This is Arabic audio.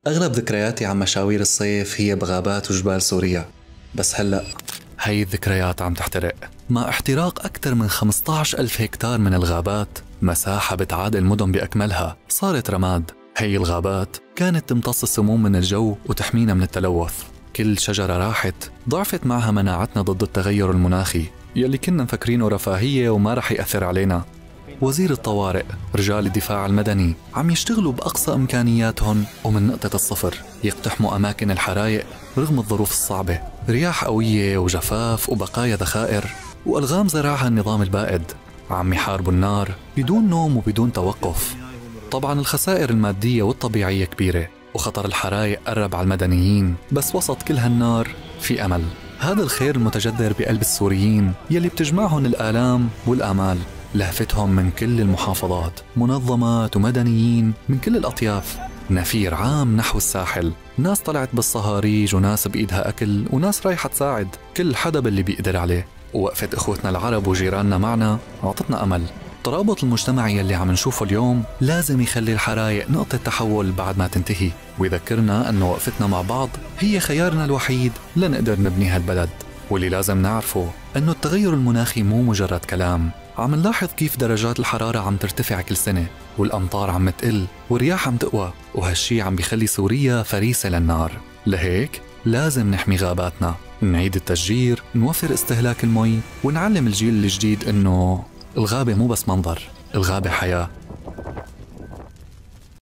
أغلب ذكرياتي عن مشاوير الصيف هي بغابات وجبال سوريا. بس هلأ هاي الذكريات عم تحترق مع احتراق أكثر من 15 ألف هكتار من الغابات، مساحة بتعادل مدن بأكملها صارت رماد. هاي الغابات كانت تمتص السموم من الجو وتحمينا من التلوث. كل شجرة راحت ضعفت معها مناعتنا ضد التغير المناخي يلي كنا مفكرينه رفاهية وما رح يأثر علينا. وزير الطوارئ، رجال الدفاع المدني عم يشتغلوا بأقصى إمكانياتهم ومن نقطة الصفر يقتحموا أماكن الحرايق رغم الظروف الصعبة، رياح قوية وجفاف وبقايا ذخائر وألغام زرعها النظام البائد. عم يحاربوا النار بدون نوم وبدون توقف. طبعا الخسائر المادية والطبيعية كبيرة وخطر الحرايق قرب على المدنيين، بس وسط كل هالنار في أمل. هذا الخير المتجذر بقلب السوريين يلي بتجمعهم الآلام والآمال، لهفتهم من كل المحافظات، منظمات ومدنيين من كل الأطياف. نفير عام نحو الساحل، ناس طلعت بالصهاريج وناس بإيدها أكل وناس رايحة تساعد، كل حدا باللي بيقدر عليه. ووقفة إخوتنا العرب وجيراننا معنا أعطتنا أمل. الترابط المجتمعي اللي عم نشوفه اليوم لازم يخلي الحرايق نقطة تحول بعد ما تنتهي، ويذكرنا أنه وقفتنا مع بعض هي خيارنا الوحيد لنقدر نبني هالبلد. واللي لازم نعرفه أنه التغير المناخي مو مجرد كلام. عم نلاحظ كيف درجات الحرارة عم ترتفع كل سنة، والأمطار عم تقل والرياح عم تقوى، وهالشي عم بيخلي سوريا فريسة للنار. لهيك لازم نحمي غاباتنا، نعيد التشجير، نوفر استهلاك المي، ونعلم الجيل الجديد إنه الغابة مو بس منظر، الغابة حياة.